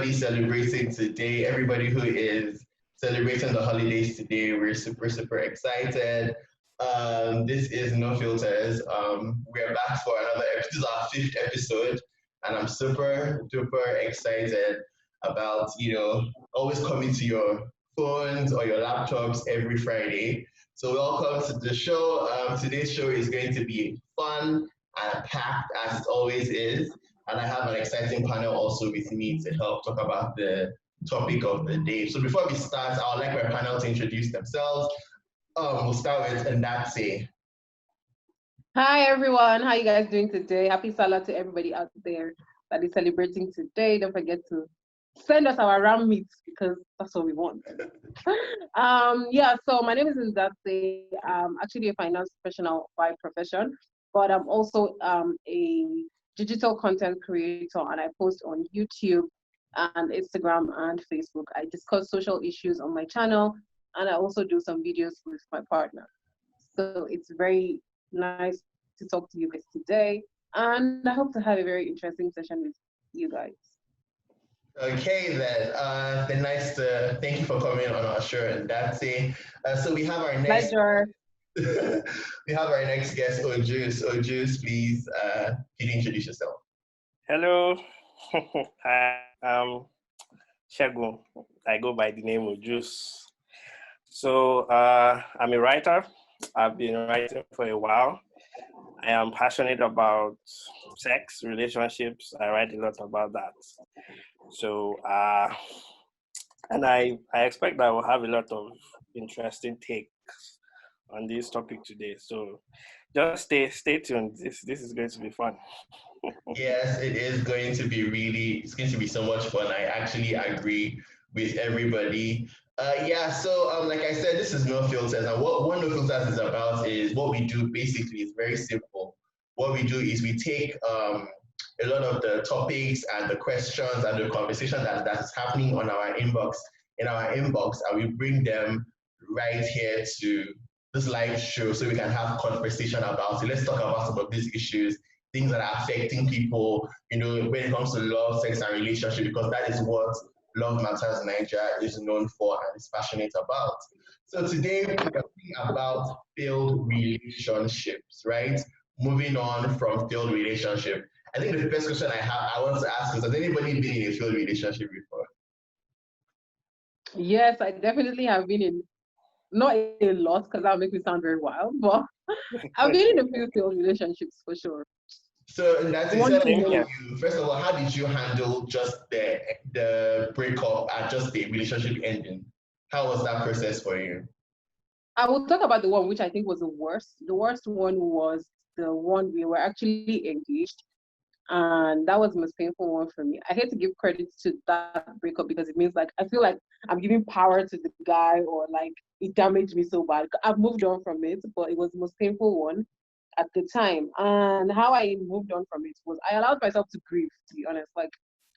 everybody celebrating today, everybody who is celebrating the holidays today. We're super, super excited. This is No Filters. We're back for another episode. This is our fifth episode, and I'm super duper excited about, always coming to your phones or your laptops every Friday. So welcome to the show. Today's show is going to be fun and packed as it always is. And I have an exciting panel also with me to help talk about the topic of the day. So before we start, I would like my panel to introduce themselves. We'll start with Ndatse. Hi everyone, how you guys doing today? Happy Salah to everybody out there that is celebrating today. Don't forget to send us our ram meats because that's what we want. So my name is Ndatse. I'm actually a finance professional by profession, but I'm also a digital content creator, and I post on YouTube and Instagram and Facebook. I discuss social issues on my channel, and I also do some videos with my partner. So it's very nice to talk to you guys today, and I hope to have a very interesting session with you guys. Okay then, thank you for coming on our show, Ndatse. So we have our next Pleasure. we have our next guest, Ojus. Ojus, please, can you introduce yourself? Hello. Hi, Shagun. I go by the name Ojus. So I'm a writer. I've been writing for a while. I am passionate about sex, relationships. I write a lot about that. So, and I expect that we'll have a lot of interesting takes on this topic today. So just stay tuned. This is going to be fun. Yes, it is going to be it's going to be so much fun. I actually agree with everybody. Like I said, this is No Filters, and what No Filters is about is what we do basically is very simple. What we do is we take a lot of the topics and the questions and the conversation that's happening on our inbox, and we bring them right here to this live show so we can have conversation about it. Let's talk about some of these issues, things that are affecting people, when it comes to love, sex, and relationship, because that is what Love Matters Naija is known for and is passionate about. So today we're talking about failed relationships, right? Moving on from failed relationship. I think the first question I want to ask is, has anybody been in a failed relationship before? Yes, I definitely have been in, not a lot because that makes me sound very wild, but I've been in a few failed relationships for sure. So that's first of all, how did you handle just the breakup and just the relationship ending? How was that process for you? I will talk about the one which I think was the worst. The worst one was the one we were actually engaged, and that was the most painful one for me. I hate to give credit to that breakup because it means like I feel like I'm giving power to the guy, or like it damaged me so bad. I've moved on from it, but it was the most painful one at the time. And how I moved on from it was I allowed myself to grieve, to be honest. Like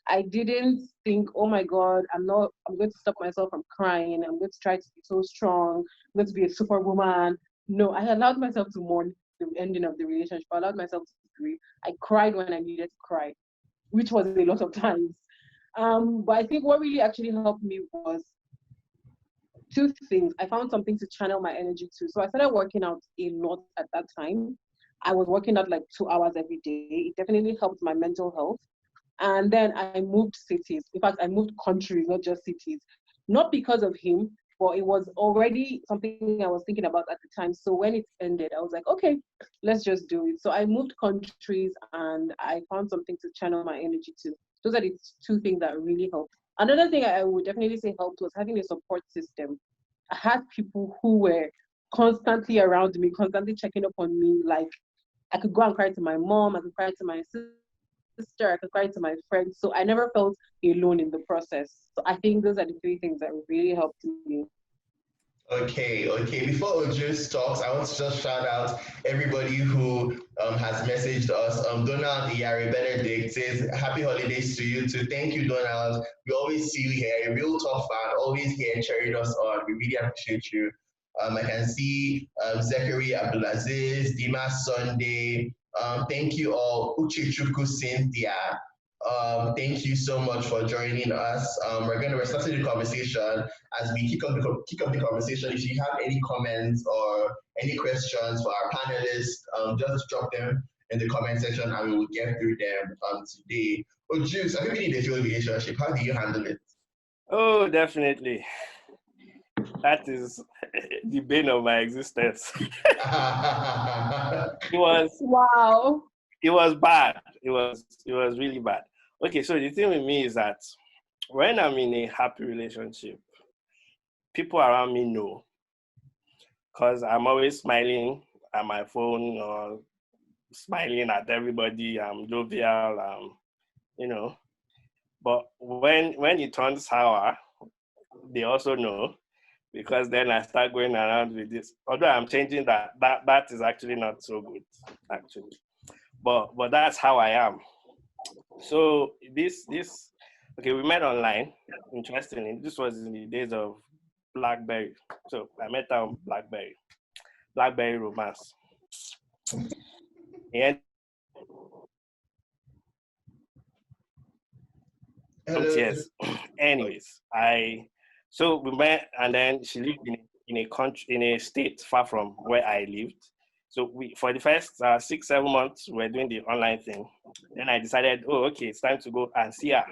I didn't think, oh my God, I'm going to stop myself from crying. I'm going to try to be so strong. I'm going to be a superwoman. No, I allowed myself to mourn the ending of the relationship. I allowed myself to grieve. I cried when I needed to cry, which was a lot of times. But I think what really actually helped me was two things. I found something to channel my energy to. So I started working out a lot at that time. I was working out like 2 hours every day. It definitely helped my mental health. And then I moved cities. In fact, I moved countries, not just cities. Not because of him, but it was already something I was thinking about at the time. So when it ended, I was like, okay, let's just do it. So I moved countries and I found something to channel my energy to. Those are the two things that really helped. Another thing I would definitely say helped was having a support system. I had people who were constantly around me, constantly checking up on me. Like I could go and cry to my mom, I could cry to my sister, I could cry to my friends. So I never felt alone in the process. So I think those are the three things that really helped me. Okay. Before Ojus talks, I want to just shout out everybody who has messaged us. Donald Iyari Benedict says, happy holidays to you too. Thank you, Donald. We always see you here, a real top fan, always here cheering us on. We really appreciate you. I can see Zachary Abdulaziz, Dimas Sunday. Thank you all. Uchichuku Cynthia. Thank you so much for joining us. We're starting the conversation. As we kick up the conversation, if you have any comments or any questions for our panelists, just drop them in the comment section and we will get through them today. Oh, Juice, have you been in a failed relationship? How do you handle it? Oh, definitely. That is the bane of my existence. It was Wow. it was bad. It was really bad. Okay, so the thing with me is that when I'm in a happy relationship, people around me know because I'm always smiling at my phone or smiling at everybody. I'm jovial. You know. But when it turns sour, they also know because then I start going around with this. Although I'm changing that is actually not so good, actually. But that's how I am. So this okay, we met online. Interestingly, this was in the days of BlackBerry. So I met her on BlackBerry romance. And Hello. yes. Anyways, so we met, and then she lived in a country, in a state far from where I lived. So we, for the first 6-7 months, we were doing the online thing. Then I decided, oh, okay, it's time to go and see her.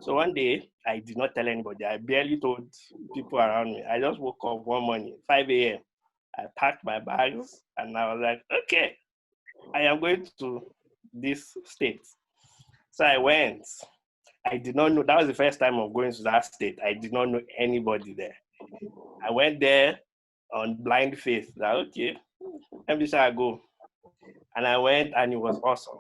So one day, I did not tell anybody. I barely told people around me. I just woke up one morning, 5 a.m. I packed my bags, and I was like, okay, I am going to this state. So I went. I did not know. That was the first time of going to that state. I did not know anybody there. I went there on blind faith. Like, okay, let me try to go. And I went, and it was awesome.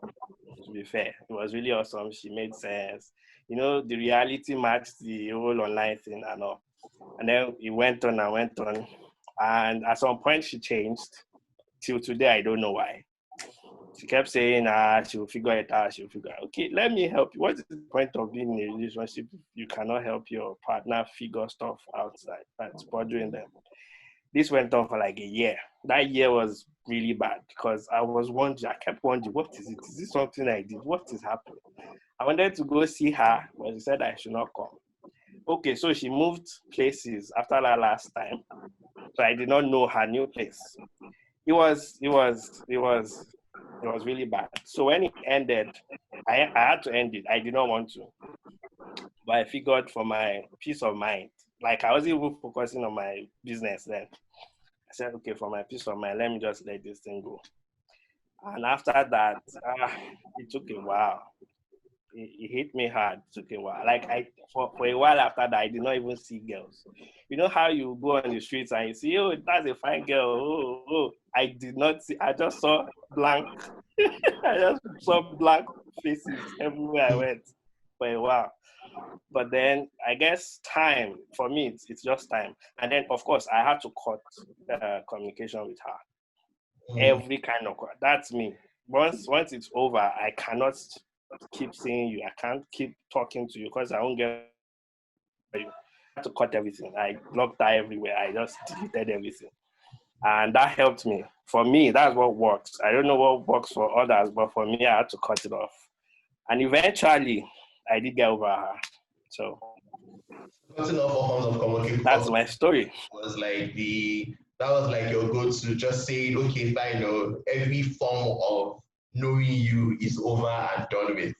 To be fair, it was really awesome. She made sense. You know, the reality matched the whole online thing and all. And then it went on and went on. And at some point, she changed. Till today, I don't know why. She kept saying, she'll figure it out, she'll figure it out. Okay, let me help you. What is the point of being in a relationship if you cannot help your partner figure stuff outside that's bothering them? This went on for like a year. That year was really bad because I kept wondering, what is it? Is this something I did? What is happening? I wanted to go see her, but she said I should not come. Okay, so she moved places after that last time. So I did not know her new place. It was really bad. So when it ended, I had to end it. I did not want to. But I figured for my peace of mind, like I wasn't even focusing on my business then. I said, okay, for my peace of mind, let me just let this thing go. And after that, it took a while. It hit me hard. It took a while. Like for a while after that, I did not even see girls. You know how you go on the streets and you see, oh, that's a fine girl. Oh. I did not see. I just saw blank. I just saw blank faces everywhere I went for a while. But then I guess time for me, it's just time. And then of course I had to cut communication with her. Every kind of that's me. Once it's over, I cannot keep seeing you. I can't keep talking to you because I won't get you. I had to cut everything. I blocked her everywhere. I just deleted everything. And that helped me. For me, that's what works. I don't know what works for others, but for me, I had to cut it off. And eventually, I did get over her. So Cutting off all forms of communication. that's my story. Was like that was like your go-to, just saying, okay, fine, every form of knowing you is over and done with.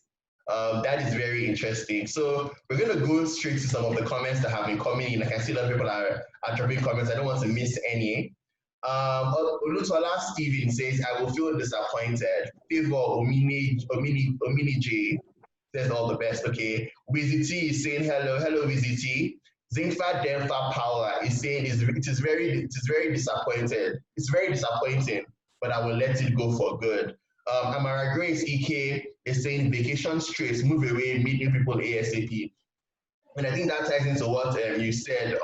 That is very interesting. So we're going to go straight to some of the comments that have been coming in. I can see a lot of people are dropping comments. I don't want to miss any. Olutola Steven says, I will feel disappointed. Favor Omini J says all the best. Okay. Wizzy T is saying hello. Hello, Wizzy T. Zinfa Denfa Power is saying it is very disappointed. It's very disappointing, but I will let it go for good. Amara Grace EK is saying vacation straight, move away, meet new people ASAP. And I think that ties into what you said in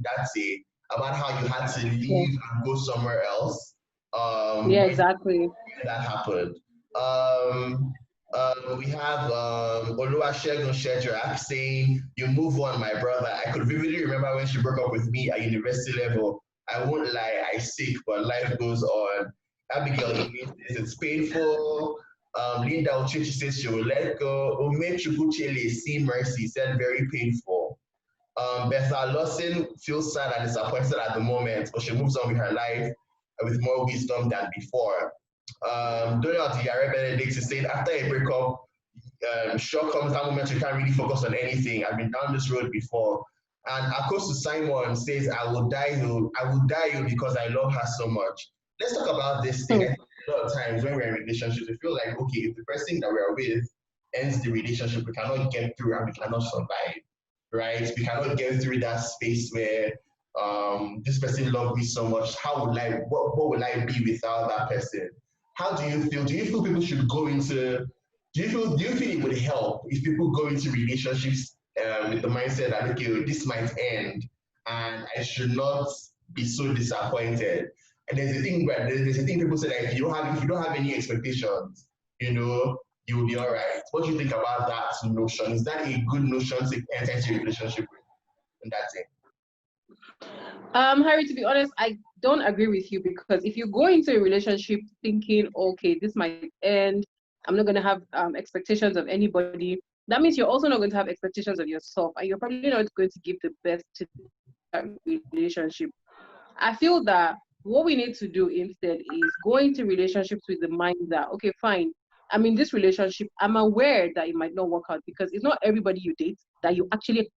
that say about how you had to leave and go somewhere else. Yeah, exactly. When that happened. We have Oluwasegun Shedrack saying, you move on, my brother. I could vividly remember when she broke up with me at university level. I won't lie, I sick, but life goes on. Abigail Elaine says it's painful. Linda Uchichi says she will let go. Umechukuchele, see mercy, said very painful. Betha Lawson feels sad and disappointed at the moment, but she moves on with her life with more wisdom than before. Donald Yare Benedict is saying after a breakup, sure comes that moment you can't really focus on anything. I've been down this road before. And Akosu Simon says, I will die you because I love her so much. Let's talk about this thing. I think a lot of times when we're in relationships, we feel like, okay, if the person that we're with ends the relationship, we cannot get through and we cannot survive, right? We cannot get through that space where this person loved me so much. What will I be without that person? How do you feel? Do you feel people should go into do you feel it would help if people go into relationships with the mindset that okay, this might end and I should not be so disappointed? And there's a thing where there's a thing people say that if you don't have any expectations, you know, you will be all right. What do you think about that notion? Is that a good notion to enter into a relationship with? And that's it. Harry, to be honest, I don't agree with you because if you go into a relationship thinking, okay, this might end, I'm not going to have expectations of anybody, that means you're also not going to have expectations of yourself, and you're probably not going to give the best to that relationship. I feel that what we need to do instead is go into relationships with the mind that, okay, fine, I'm in this relationship. I'm aware that it might not work out because it's not everybody you date that you're actually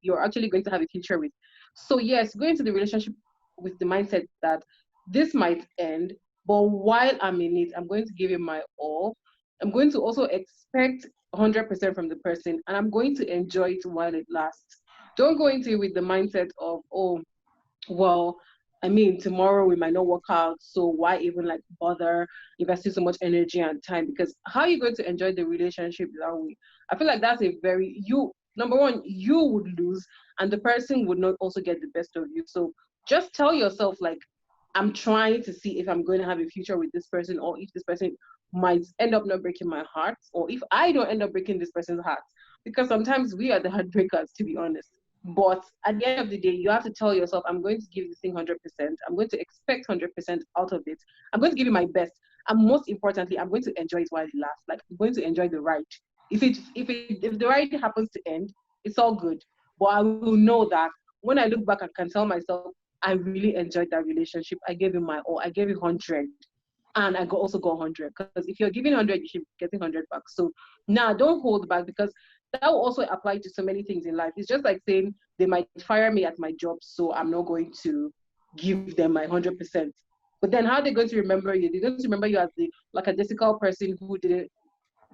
going to have a future with. So yes, go into the relationship with the mindset that this might end, but while I'm in it, I'm going to give it my all. I'm going to also expect 100% from the person, and I'm going to enjoy it while it lasts. Don't go into it with the mindset of, oh, well, I mean, tomorrow we might not work out, so why even like bother investing so much energy and time? Because how are you going to enjoy the relationship that way? I feel like that's a very number one, you would lose, and the person would not also get the best of you. So just tell yourself, like, I'm trying to see if I'm going to have a future with this person, or if this person might end up not breaking my heart, or if I don't end up breaking this person's heart. Because sometimes we are the heartbreakers, to be honest. But at the end of the day, you have to tell yourself, I'm going to give this thing 100%. I'm going to expect 100% out of it. I'm going to give it my best. And most importantly, I'm going to enjoy it while it lasts. Like, I'm going to enjoy the ride. If the ride happens to end, it's all good. But I will know that when I look back, I can tell myself, I really enjoyed that relationship. I gave it my all. I gave it 100. And I also got 100. Because if you're giving 100, you should be getting 100 back. So now don't hold back, because that will also apply to so many things in life. It's just like saying they might fire me at my job, so I'm not going to give them my 100%. But then how are they going to remember you? They're going to remember you as the lackadaisical person who didn't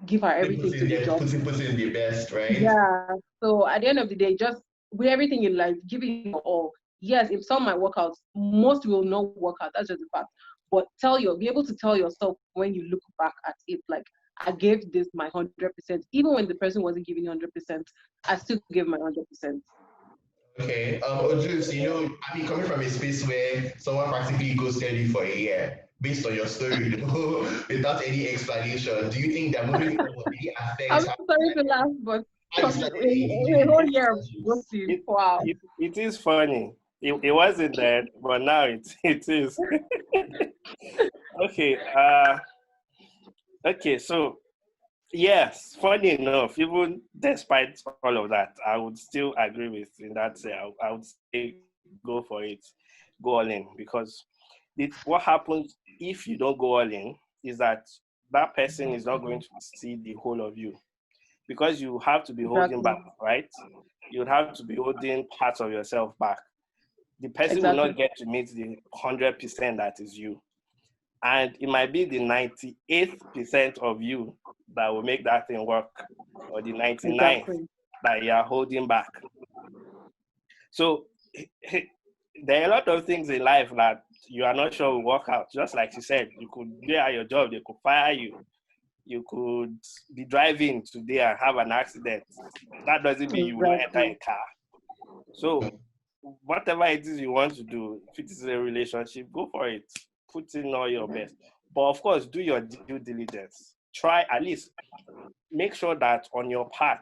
give her everything to the job. Put in the best, right? Yeah. So at the end of the day, just with everything in life, giving your all. Yes, if some might work out, most will not work out. That's just a fact. But be able to tell yourself when you look back at it, like, I gave this my 100%. Even when the person wasn't giving 100%, I still gave my 100%. Okay. Ojus, I mean, coming from a space where someone practically ghosted you for a year, based on your story, without any explanation, do you think that moving forward really I'm affects sorry to laugh, but how you started engaging a in whole year of relationships? ghosting. Wow. It is funny. It wasn't there, but now it is. Okay. Okay. So yes, funny enough, even despite all of that, I would still agree with in that say I would say go for it, go all in, because what happens if you don't go all in is that that person is not going to see the whole of you, because you have to be holding Exactly. back, right? You have to be holding parts of yourself back. The person will Exactly. not get to meet the 100% that is you. And it might be the 98% of you that will make that thing work, or the 99 Exactly. that you are holding back. So there are a lot of things in life that you are not sure will work out. Just like she said, you could be at your job, they could fire you. You could be driving today and have an accident. That doesn't mean you will not enter Exactly. a car. So whatever it is you want to do, if it is a relationship, go for it. Put in all your best. But of course, do your due diligence. Try, at least make sure that on your part,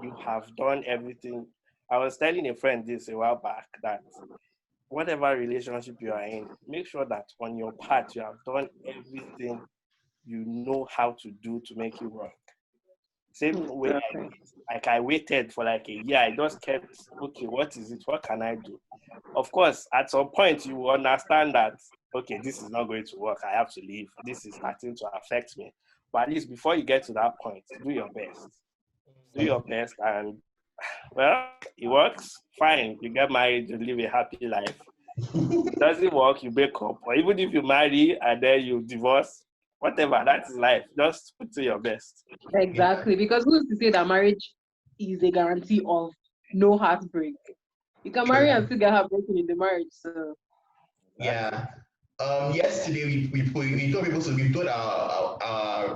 you have done everything. I was telling a friend this a while back, that whatever relationship you are in, make sure that on your part, you have done everything you know how to do to make it work. Same way, Exactly. I waited for like a year. I just kept, okay, what is it? What can I do? Of course, at some point you will understand that, okay, this is not going to work. I have to leave. This is starting to affect me. But at least before you get to that point, do your best. Do your best, and well, it works. Fine, you get married, you live a happy life. It doesn't work, you break up. Or even if you marry and then you divorce, whatever, that is life. Just put to your best. Exactly. Because who's to say that marriage is a guarantee of no heartbreak? You can marry and True. still get heartbroken in the marriage. So Exactly. Yeah. Yesterday we told people, so we told our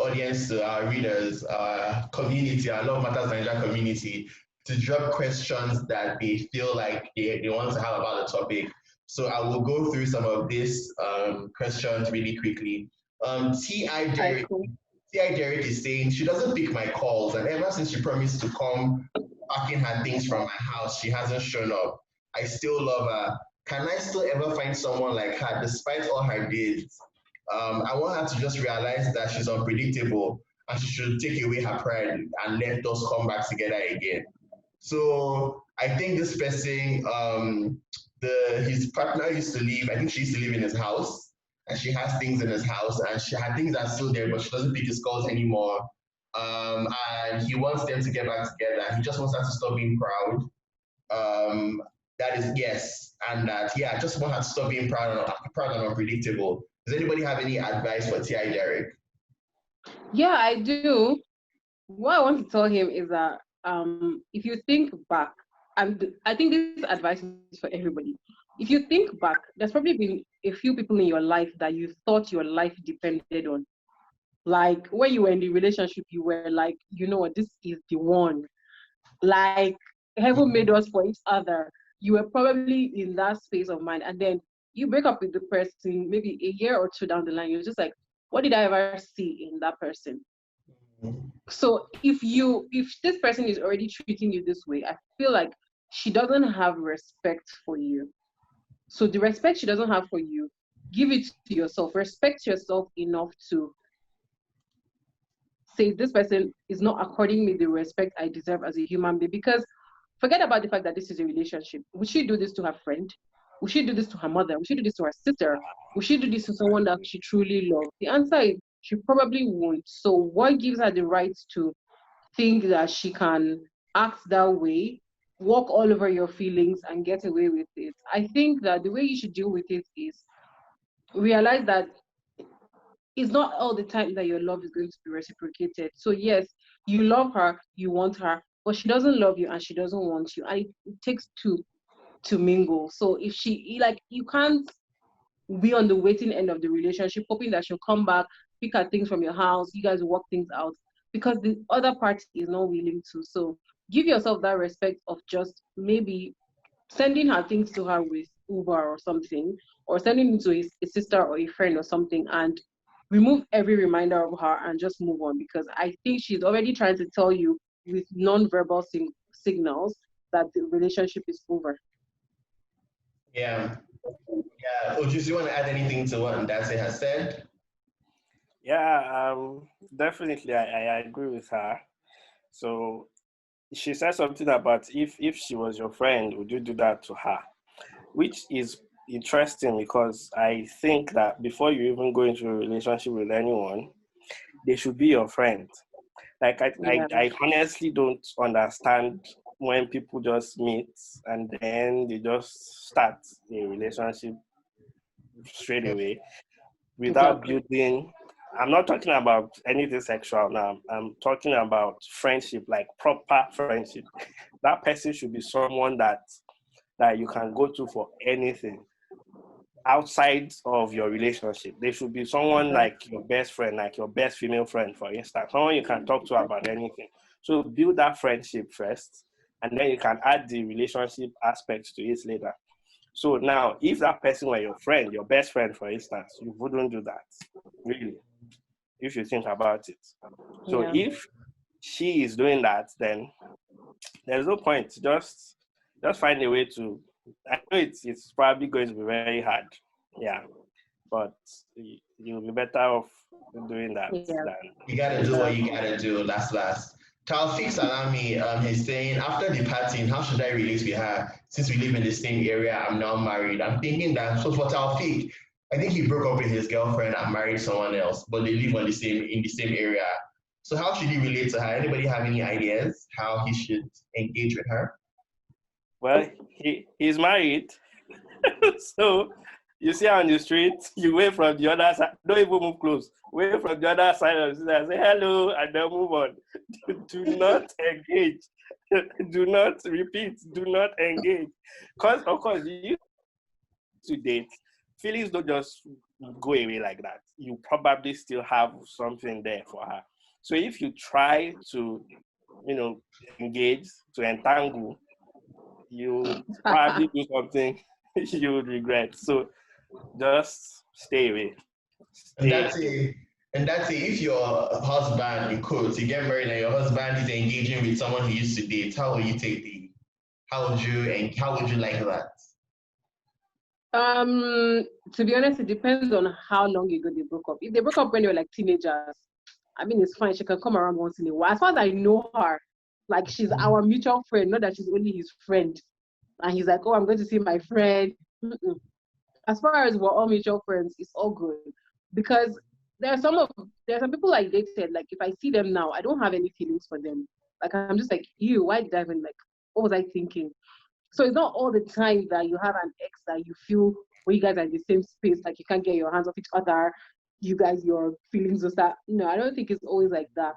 audience, our readers, our community, our Love Matters Naija community, to drop questions that they feel like they want to have about the topic. So I will go through some of these questions really quickly. T.I. I Derek cool. T.I. Derek is saying she doesn't pick my calls, and ever since she promised to come packing her things from my house, she hasn't shown up. I still love her. Can I still ever find someone like her despite all her deeds? I want her to just realize that she's unpredictable and she should take away her pride and let us come back together again. So I think this person, his partner used to live. I think she used to live in his house, and she has things in his house, and her things are still there, but she doesn't pick his calls anymore. And he wants them to get back together. He just wants her to stop being proud. That is yes, and that yeah, I just want her to stop being proud and unpredictable. Does anybody have any advice for Ti Derek? Yeah, I do. What I want to tell him is that if you think back, and I think this advice is for everybody. If you think back, there's probably been a few people in your life that you thought your life depended on. Like when you were in the relationship, you were like, you know what, this is the one. Like heaven made us for each other. You were probably in that space of mind, and then you break up with the person maybe a year or two down the line. You're just like, what did I ever see in that person? So if this person is already treating you this way, I feel like she doesn't have respect for you. So the respect she doesn't have for you, give it to yourself. Respect yourself enough to say this person is not according me the respect I deserve as a human being. Because forget about the fact that this is a relationship. Would she do this to her friend? Would she do this to her mother? Would she do this to her sister? Would she do this to someone that she truly loves? The answer is she probably won't. So what gives her the right to think that she can act that way, walk all over your feelings and get away with it? I think that the way you should deal with it is realize that it's not all the time that your love is going to be reciprocated. So yes, you love her, you want her, but she doesn't love you and she doesn't want you. And it takes two to mingle. So if she like you can't be on the waiting end of the relationship, hoping that she'll come back, pick her things from your house, you guys work things out, because the other party is not willing to. So give yourself that respect of just maybe sending her things to her with Uber or something, or sending it to a sister or a friend or something, and remove every reminder of her and just move on. Because I think she's already trying to tell you with non-verbal signals that the relationship is over. Yeah, yeah. Ojus, you want to add anything to what Ndase has said? Yeah, definitely, I agree with her. So she said something about if she was your friend, would you do that to her? Which is interesting because I think that before you even go into a relationship with anyone, they should be your friend. Like Yeah. I honestly don't understand when people just meet and then they just start a relationship straight away without Exactly. building. I'm not talking about anything sexual now. I'm talking about friendship, like proper friendship. That person should be someone that you can go to for anything outside of your relationship. They should be someone like your best friend, like your best female friend, for instance, someone you can talk to about anything. So build that friendship first, and then you can add the relationship aspects to it later. So now, if that person were your friend, your best friend, for instance, you wouldn't do that, really, if you think about it. So Yeah. if she is doing that, then there's no point. Just find a way to. I know it's probably going to be very hard, yeah, but you'll be better off doing that Yeah. than You gotta do what you gotta do. Last. Taufik Salami, he's saying, after departing, how should I relate with her? Since we live in the same area, I'm now married. I'm thinking that, so for Taufik, I think he broke up with his girlfriend and married someone else, but they live in the same area. So how should he relate to her? Anybody have any ideas how he should engage with her? Well, he's married. So you see her on the street, you wait from the other side, don't even move close. Wait from the other side of the street, say hello, and then move on. Do not engage. Do not repeat. Do not engage. Because, of course, you to date, feelings don't just go away like that. You probably still have something there for her. So if you try to, engage, to entangle, you probably do something you would regret. So just stay away. And that's it. If your husband, in quotes, you get married and your husband is engaging with someone who used to date, how will you take the? How would you like that? To be honest, it depends on how long ago they broke up. If they broke up when they were like teenagers, I mean, it's fine. She can come around once in a while. As far as I know her, like she's our mutual friend, not that she's only his friend. And he's like, oh, I'm going to see my friend. Mm-mm. As far as we're all mutual friends, it's all good. Because there are some people I dated, like if I see them now, I don't have any feelings for them. Like I'm just like, ew, why did I even like, what was I thinking? So it's not all the time that you have an ex that you feel when you guys are in the same space, like you can't get your hands off each other, you guys, your feelings will start. No, I don't think it's always like that.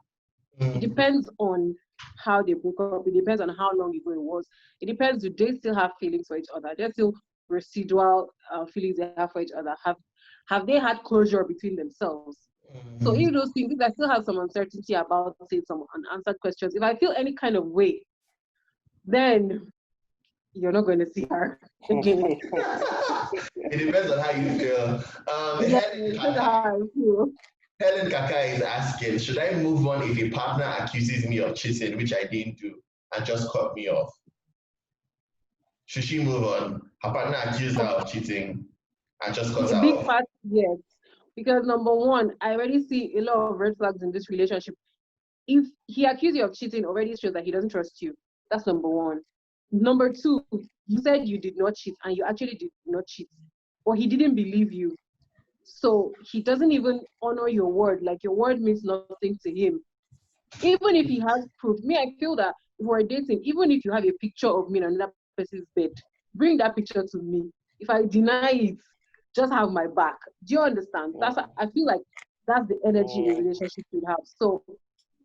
It depends on how they broke up. It depends on how long ago it was. It depends, do they still have feelings for each other? There's still residual feelings they have for each other. Have they had closure between themselves? So if those things, if I still have some uncertainty about, say, some unanswered questions, if I feel any kind of way, then you're not going to see her again. It depends on how you feel. Helen Kaka is asking, should I move on if a partner accuses me of cheating, which I didn't do, and just cut me off? Should she move on? Her partner accused her of cheating and just cut her big off. part, yes. Because number one, I already see a lot of red flags in this relationship. If he accused you of cheating, already shows that he doesn't trust you. That's number one. Number two, you said you did not cheat, and you actually did not cheat, or he didn't believe you. So he doesn't even honor your word. Like your word means nothing to him. Even if he has proof, I feel that if we're dating, even if you have a picture of me on another person's bed, bring that picture to me. If I deny it, just have my back. Do you understand? I feel like that's the energy a relationship should have. So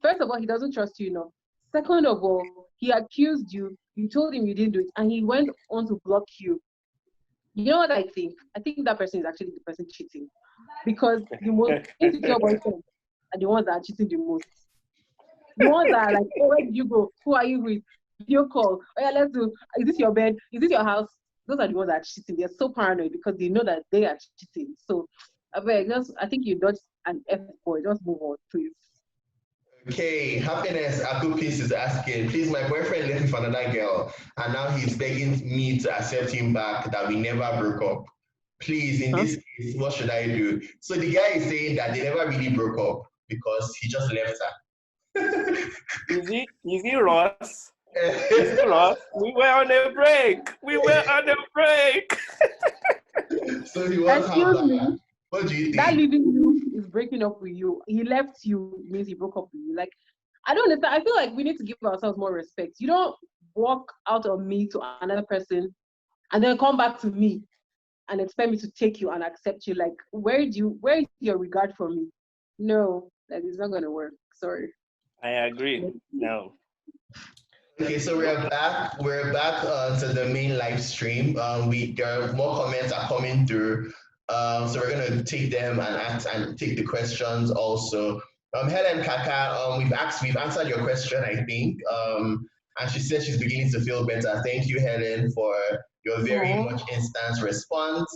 first of all, he doesn't trust you enough. Second of all, he accused you. You told him you didn't do it, and he went on to block you. You know what I think? I think that person is actually the person cheating, because the most insecure boyfriends are the ones that are cheating the most. The ones that are like, oh, where did you go? Who are you with? Video call. Oh yeah, let's do. Is this your bed? Is this your house? Those are the ones that are cheating. They're so paranoid because they know that they are cheating. So, I think you dodged an F boy. Just move on, please. Okay, Happiness Akupis is asking, please, my boyfriend left me for another girl, and now he's begging me to accept him back, that we never broke up. Please, in this case, what should I do? So the guy is saying that they never really broke up because he just left her. Is he Ross? Is he Ross? We were on a break. So he was Excuse me. What do you think? That leaving you is breaking up with you. He left you means he broke up with you. Like, I don't understand. I feel like we need to give ourselves more respect. You don't walk out of me to another person and then come back to me and expect me to take you and accept you. Like, where is your regard for me? No, like it's not gonna work. Sorry. I agree. No. Okay, so we're back. We're back to the main live stream. There are more comments are coming through. So we're gonna take them and take the questions also. Helen Kaka, we've answered your question, I think. And she said she's beginning to feel better. Thank you, Helen, for your very much instant response.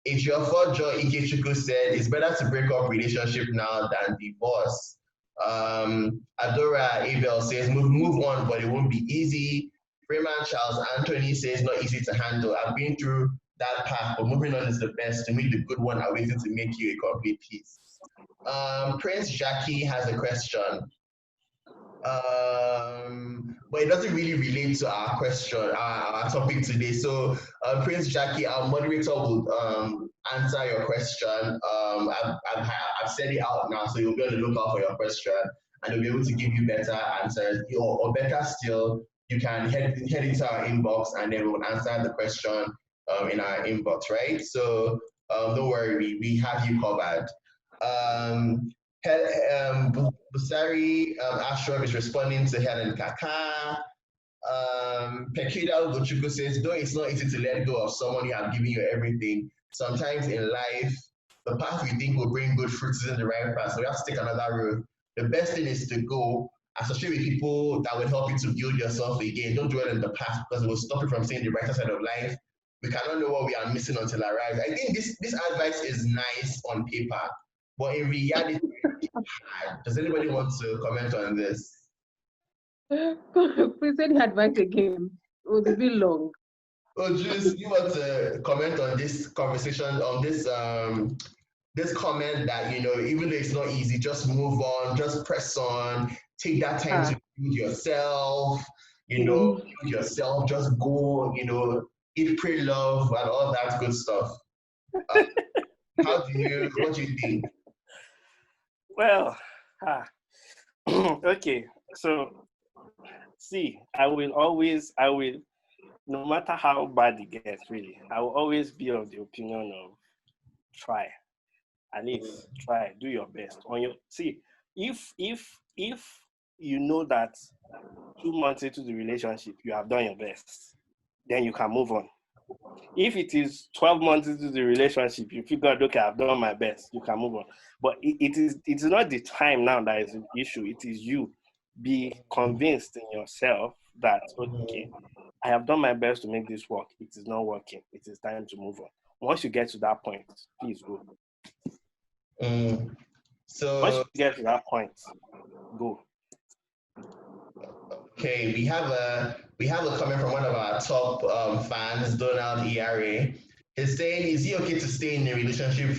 If your for Joy Ikechukwu said it's better to break up relationship now than divorce. Adora Abel says move on, but it won't be easy. Freeman Charles Anthony says not easy to handle. I've been through that path, but moving on is the best to make the good one are waiting to make you a complete piece. Prince Jackie has a question. But it doesn't really relate to our question, our topic today. So, Prince Jackie, our moderator will answer your question. I've said it out now, so you'll be on the lookout for your question, and they'll be able to give you better answers. Or better still, you can head into our inbox, and then we'll answer the question in our inbox, right? So, don't worry, we have you covered. Busari Ashram is responding to Helen Kaka. Pekida Ugochukwu says, though it's not easy to let go of someone you have given you everything, sometimes in life, the path we think will bring good fruits isn't the right path, so we have to take another road. The best thing is to go, associate with people that will help you to build yourself again. Don't dwell in the past because it will stop you from seeing the brighter side of life. We cannot know what we are missing until it arrives. I think this advice is nice on paper, but in reality, does anybody want to comment on this? Please say the advice again. It was a bit long. Oh, Jules, you want to comment on this conversation, on this comment that, even though it's not easy, just move on, just press on, take that time to build yourself, build yourself, just go, eat, pray, love, and all that good stuff. What do you think? Well, okay, so see, I will, no matter how bad it gets, really, I will always be of the opinion of try. At least try, do your best. If you know that 2 months into the relationship, you have done your best, then you can move on. If it is 12 months into the relationship, you figure out, okay, I've done my best, you can move on. But it is not the time now that is an issue. It is you. Be convinced in yourself that, okay, I have done my best to make this work. It is not working. It is time to move on. Once you get to that point, please go. So once you get to that point, go. Okay, we have a comment from one of our top fans, Donald ERA. He's saying, is it okay to stay in a relationship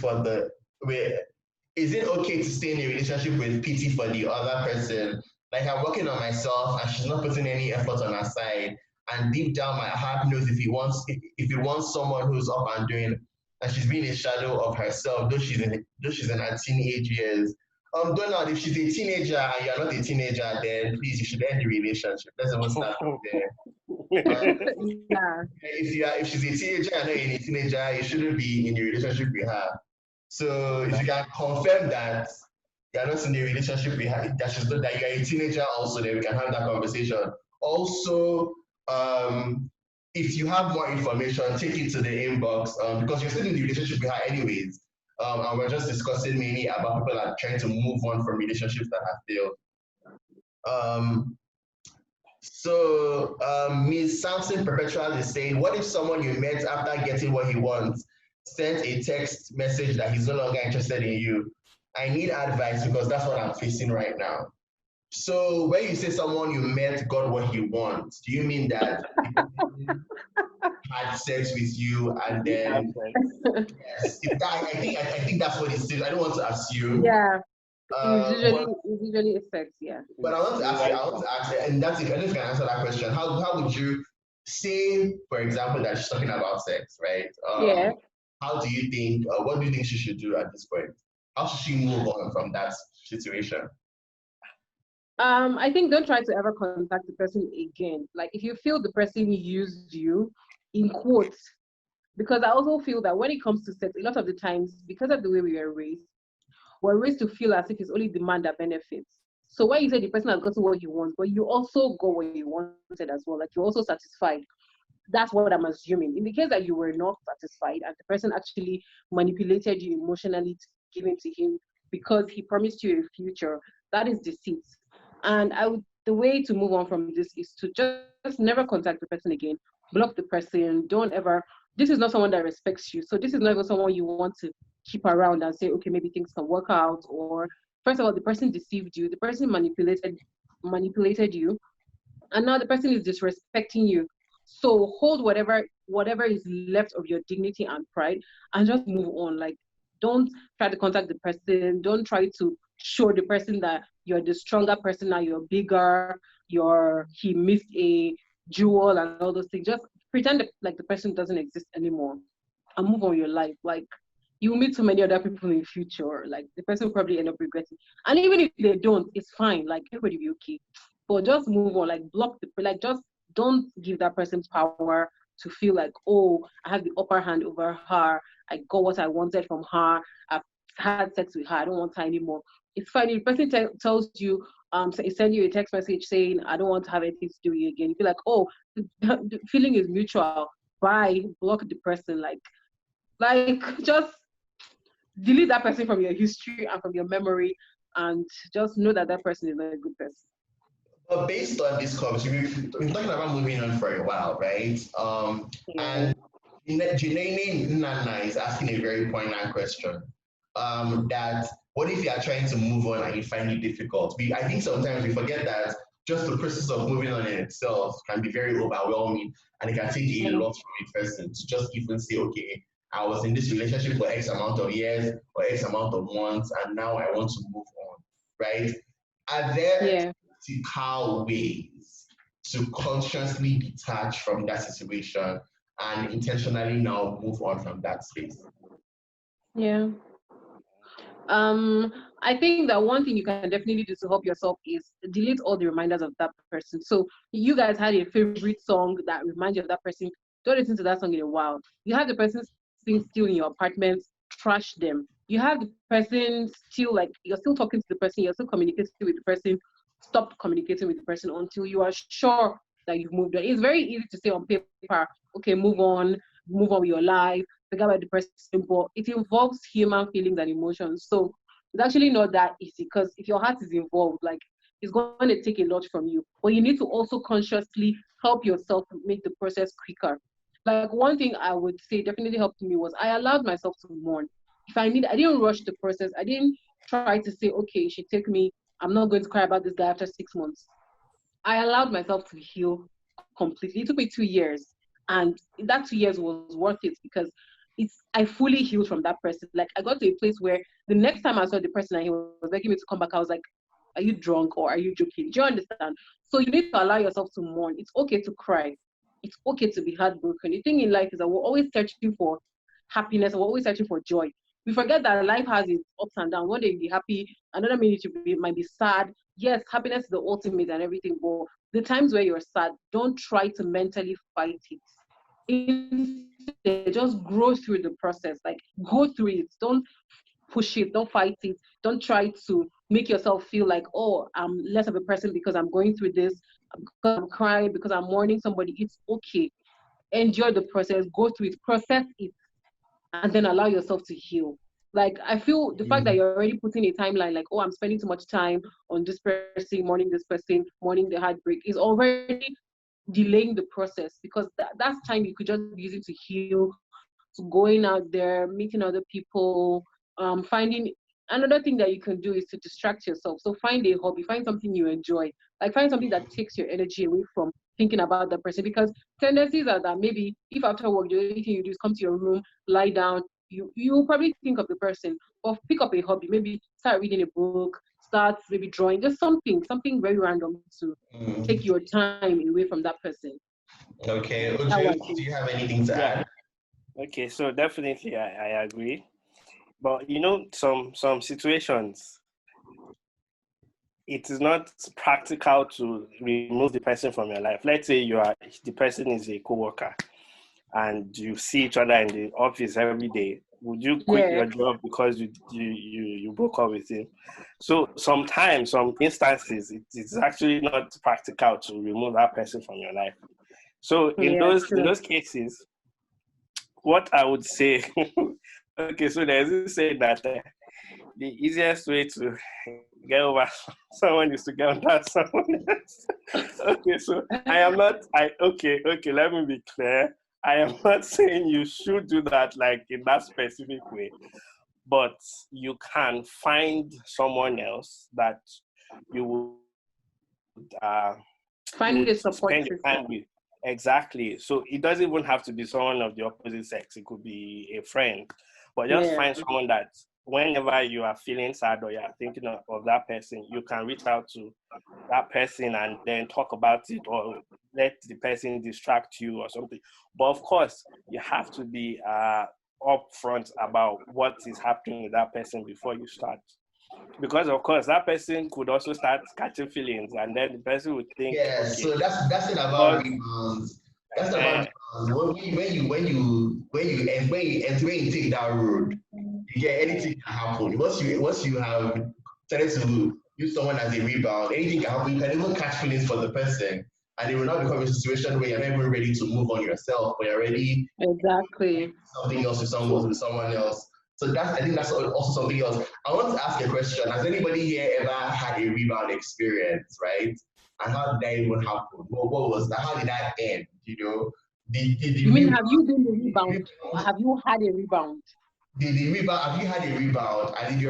is it okay to stay in a relationship with pity for the other person? Like, I'm working on myself and she's not putting any effort on her side. And deep down my heart knows if he wants someone who's up and doing, and she's being a shadow of herself, though she's in her teenage years. Donald, if she's a teenager and you're not a teenager, then please, you should end the relationship. Let's even start from there. Yeah. If she's a teenager and not a teenager, you shouldn't be in a relationship with her. So if you can confirm that you're not in a relationship with her, that you're a teenager also, then we can have that conversation. Also, if you have more information, take it to the inbox because you're still in the relationship with her anyways. And we're just discussing mainly about people that are trying to move on from relationships that have failed. So Ms. Sampson Perpetual is saying, what if someone you met after getting what he wants sent a text message that he's no longer interested in you? I need advice because that's what I'm facing right now. So when you say someone you met got what he wants, do you mean that had sex with you and then yes, I think that's what it says. I don't want to assume. Yeah. It usually affects, yeah. But I want to ask, and that's if anyone can answer that question. How would you say, for example, that she's talking about sex, right? Yeah. How do you think, what do you think she should do at this point? How should she move on from that situation? I think don't try to ever contact the person again. Like, if you feel the person used you, in quotes, because I also feel that when it comes to sex, a lot of the times, because of the way we are raised, we're raised to feel as if it's only demand that benefits. So when you say the person has gotten what you want, but you also got what you wanted as well, like you're also satisfied. That's what I'm assuming. In the case that you were not satisfied and the person actually manipulated you emotionally to give in to him because he promised you a future, that is deceit. And the way to move on from this is to just never contact the person again. Block the person. Don't ever. This is not someone that respects you. So this is not even someone you want to keep around and say, okay, maybe things can work out. Or first of all, the person deceived you. The person manipulated you. And now the person is disrespecting you. So hold whatever whatever is left of your dignity and pride and just move on. Like, don't try to contact the person. Don't try to show the person that you're the stronger person now, you're bigger, he missed a jewel and all those things. Just pretend like the person doesn't exist anymore and move on with your life. Like, you'll meet so many other people in the future. Like, the person will probably end up regretting. And even if they don't, it's fine. Like, everybody will be okay. But just move on. Like, just don't give that person power to feel like, oh, I have the upper hand over her. I got what I wanted from her. I've had sex with her. I don't want her anymore. It's fine. If the person tells you, send you a text message saying, I don't want to have anything to do with you again. You feel like, oh, the feeling is mutual. Bye. Block the person. Like just delete that person from your history and from your memory, and just know that that person is not a good person. But based on this conversation, we've been talking about moving on for a while, right? And Janine Nana is asking a very poignant question. That what if you are trying to move on and you find it difficult? I think sometimes we forget that just the process of moving on in itself can be very overwhelming, and it can take a lot from a person to just even say, okay, I was in this relationship for X amount of years or X amount of months, and now I want to move on, right? Are there practical ways to consciously detach from that situation and intentionally now move on from that space? Yeah. I think that one thing you can definitely do to help yourself is delete all the reminders of that person. So you guys had a favorite song that reminds you of that person. Don't listen to that song in a while. You have the person still in your apartment, trash them. You have the person still, like, you're still talking to the person, you're still communicating with the person. Stop communicating with the person until you are sure that you've moved on. It's very easy to say on paper, okay, move on with your life, forget about the person, but it involves human feelings and emotions. So it's actually not that easy, because if your heart is involved, like, it's going to take a lot from you. But you need to also consciously help yourself to make the process quicker. Like, one thing I would say definitely helped me was I allowed myself to mourn. I didn't rush the process. I didn't try to say, okay, it should take me, I'm not going to cry about this guy after 6 months. I allowed myself to heal completely. It took me 2 years. And that 2 years was worth it, because I fully healed from that person. Like, I got to a place where the next time I saw the person and he was begging me to come back, I was like, are you drunk or are you joking? Do you understand? So you need to allow yourself to mourn. It's okay to cry. It's okay to be heartbroken. The thing in life is that we're always searching for happiness. We're always searching for joy. We forget that life has its ups and downs. One day you'll be happy, another minute you might be sad. Yes, happiness is the ultimate and everything, but the times where you're sad, don't try to mentally fight it. Instead, just grow through the process. Like, go through it. Don't push it. Don't fight it. Don't try to make yourself feel like, oh, I'm less of a person because I'm going through this, because I'm crying, because I'm mourning somebody. It's okay. Enjoy the process. Go through it. Process it, and then allow yourself to heal. Like, I feel the fact that you're already putting a timeline, like, oh, I'm spending too much time on this person, mourning the heartbreak, is already delaying the process, because that's time you could just be using to heal, to going out there, meeting other people, finding. Another thing that you can do is to distract yourself. So find a hobby, find something you enjoy, like find something that takes your energy away from thinking about the person, because tendencies are that maybe if after work the only thing you do is come to your room, lie down, you'll probably think of the person. Or pick up a hobby, maybe start reading a book, start maybe drawing, just something very random to take your time away from that person. Okay, Uju, do you have anything to add? Okay, so definitely I agree. But some situations, it is not practical to remove the person from your life. Let's say the person is a coworker and you see each other in the office every day. Would you quit your job because you broke up with him? So sometimes, some instances, it is actually not practical to remove that person from your life. So in those cases, what I would say, okay, so there's this saying that the easiest way to get over someone is to get under someone else. Okay, so let me be clear. I am not saying you should do that like in that specific way, but you can find someone else that you would find a support spend your time with. Exactly. So it doesn't even have to be someone of the opposite sex. It could be a friend. But just find someone that whenever you are feeling sad or you are thinking of that person, you can reach out to that person and then talk about it, or let the person distract you or something. But of course, you have to be upfront about what is happening with that person before you start. Because of course, that person could also start catching feelings, and then the person would think, Yes, okay, so that's it about because rebounds. That's about rebounds. When you take that road, you get anything can happen. Once you have started to use someone as a rebound, anything can happen. You can even catch feelings for the person, and it will not become a situation where you're not even ready to move on yourself, but you're ready something else with someone else. So I think that's also something else. I want to ask a question. Has anybody here ever had a rebound experience, right? And how did that even happen? What was that? How did that end? You know, did the You mean, rebound, have you been a rebound? Or have you had a rebound? have you had a rebound? And did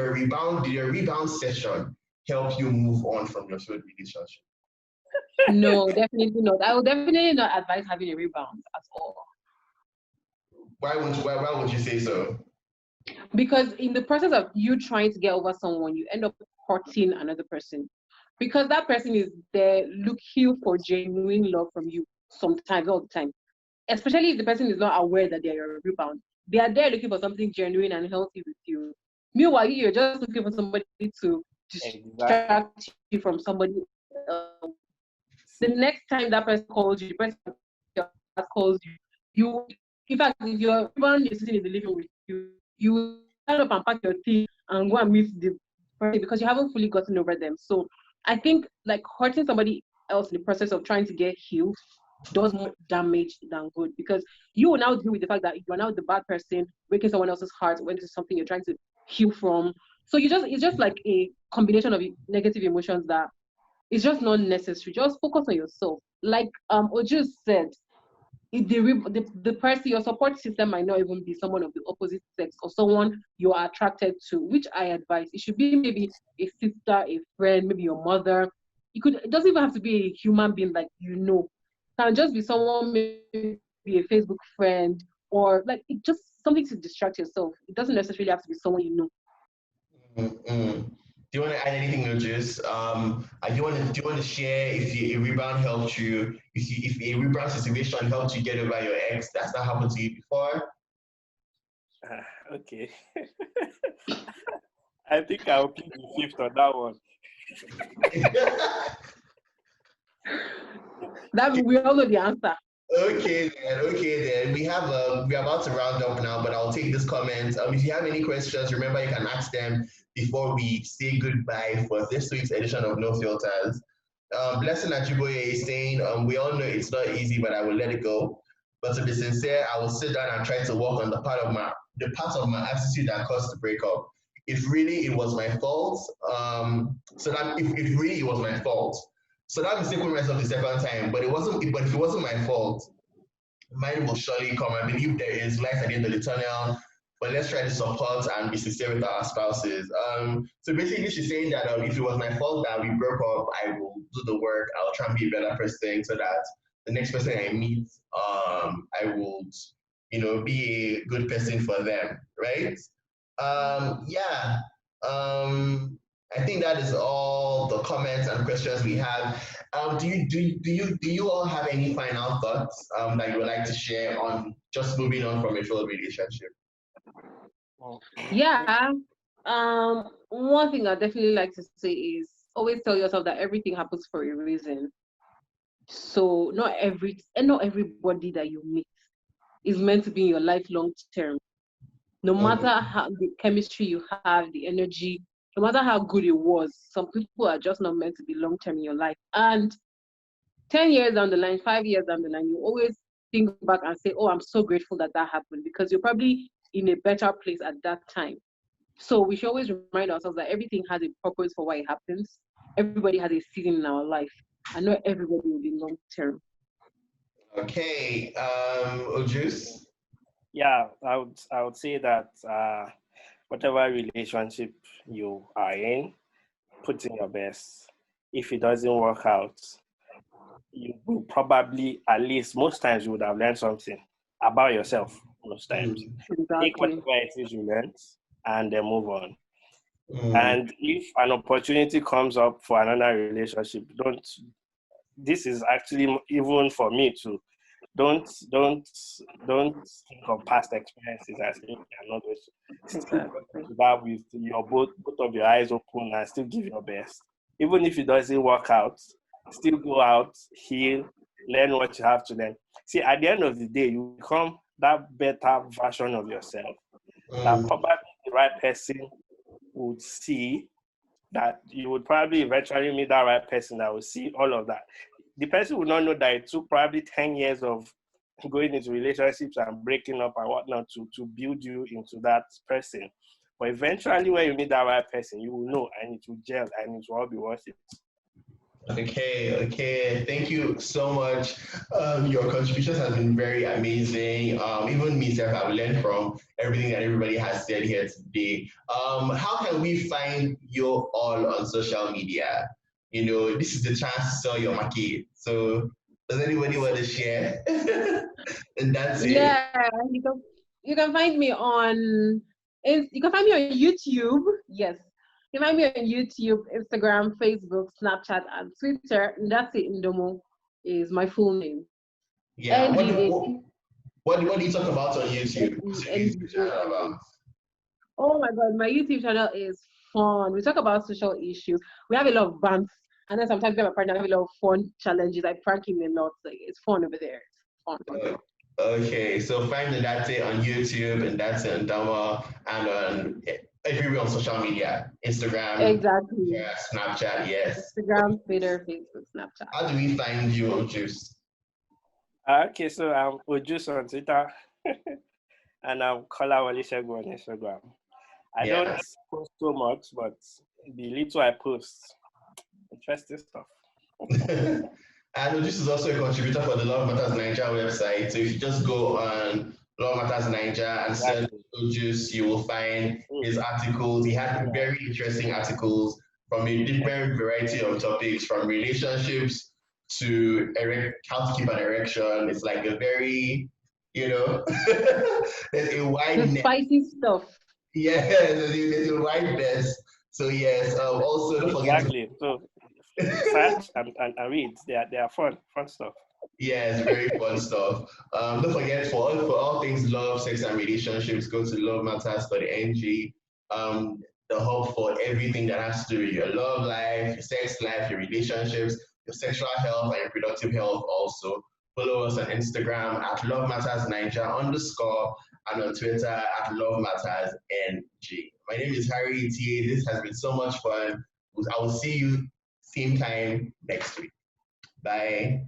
your rebound session help you move on from your failed relationship? No, definitely not. I would definitely not advise having a rebound at all. Why would you say so? Because in the process of you trying to get over someone, you end up hurting another person. Because that person is there looking for genuine love from you sometimes, all the time. Especially if the person is not aware that they're a rebound. They are there looking for something genuine and healthy with you. Meanwhile, you're just looking for somebody to exactly. distract you from somebody else. The next time that person calls you, the person that calls you, in fact, if your rebound is sitting in the living room with you, you will stand up and pack your things and go and meet the person because you haven't fully gotten over them. So I think like hurting somebody else in the process of trying to get healed does more damage than good, because you will now deal with the fact that you're now the bad person breaking someone else's heart when it's something you're trying to heal from. So it's just like a combination of negative emotions that is just not necessary. Just focus on yourself. Like Oju said, if the person, your support system might not even be someone of the opposite sex or someone you are attracted to, which I advise. It should be maybe a sister, a friend, maybe your mother. It doesn't even have to be a human being like It can just be someone, maybe a Facebook friend, or like just something to distract yourself. It doesn't necessarily have to be someone you know. Mm-hmm. Do you want to add anything, Nojus? Do you want to share if a rebound helped you? If a rebound situation helped you get over your ex, that's not happened to you before. Okay. I think I'll plead the fifth on that one. That we all know the answer. Okay then. We're about to round up now, but I'll take this comment. If you have any questions, remember you can ask them before we say goodbye for this week's edition of No Filters. Blessing Ajiboye is saying, we all know it's not easy, but I will let it go. But to be sincere, I will sit down and try to work on the part of my attitude that caused the breakup. If really it was my fault, so that if really it was my fault. So that mistake with myself the second time, but it wasn't. But if it wasn't my fault, mine will surely come. I believe there is light at the end of the tunnel, but let's try to support and be sincere with our spouses. So basically, she's saying that if it was my fault that we broke up, I will do the work. I'll try and be a better person so that the next person I meet, I would, be a good person for them, right? Yeah. I think that is all the comments and questions we have. Do you all have any final thoughts that you would like to share on just moving on from a failed relationship? Yeah. One thing I definitely like to say is always tell yourself that everything happens for a reason. So not everybody that you meet is meant to be in your life long term. No matter how the chemistry you have, the energy, no matter how good it was, some people are just not meant to be long term in your life. And 10 years down the line, 5 years down the line, you always think back and say, oh, I'm so grateful that happened, because you're probably in a better place at that time. So we should always remind ourselves that everything has a purpose for why it happens. Everybody has a season in our life, and not everybody will be long term. Okay, Ojus? Yeah, I would say that whatever relationship you are in, put in your best. If it doesn't work out, you will probably, at least most times, you would have learned something about yourself. Most times, take Exactly. whatever it is you learned and then move on. Mm. And if an opportunity comes up for another relationship, don't. This is actually even for me too. Don't think of past experiences as if you're not going to still go Exactly. into that with your both of your eyes open and still give your best. Even if it doesn't work out, still go out, heal, learn what you have to learn. See, at the end of the day, you become that better version of yourself that probably the right person would see, that you would probably eventually meet that right person that will see all of that. The person would not know that it took probably 10 years of going into relationships and breaking up and whatnot to build you into that person. But eventually, when you meet that right person, you will know, and it will gel, and it will all be worth it. Okay. Thank you so much. Your contributions have been very amazing. Even myself, I've learned from everything that everybody has said here today. How can we find you all on social media? You know, this is the chance to sell your market. So, does anybody want to share? And that's it. Yeah, you can find me on you can find me on YouTube. Yes. You can find me on YouTube, Instagram, Facebook, Snapchat, and Twitter. And that's it. Ndomo is my full name. Yeah. NGA. What do you talk about on YouTube? What's your YouTube channel about? Oh my God, my YouTube channel is fun. We talk about social issues. We have a lot of bands, and then sometimes me and my partner have a lot of fun challenges. I prank him a lot. Like, it's fun over there. It's fun. Okay, so find the Date on YouTube and that's on Dama and on everywhere on social media, Instagram, Exactly. yeah, Snapchat, yes. Instagram, Twitter, Facebook, Snapchat. How do we find you on Juice? Okay, so I'm Ojus on Twitter, and I'm Kola Wale Shegu on Instagram. I don't post so much, but the little I post, interesting stuff. And Juice is also a contributor for the Love Matters Naija website. So if you just go on Love Matters Naija and search Juice, you will find his articles. He has very interesting articles from a different variety of topics, from relationships to how to keep an erection. It's like a very, there's a wide The net. spicy stuff. Yeah, there's a wide net. So yes, also don't forget So search and read. They are fun stuff. Yeah, it's very fun stuff. Don't forget for all things love, sex, and relationships, go to lovematters.ng. The hub for everything that has to do with your love life, your sex life, your relationships, your sexual health, and your reproductive health. Also, follow us on Instagram at lovematters_Naija_ and on Twitter at lovematters_NG. My name is Harry T. This has been so much fun. I will see you same time next week. Bye.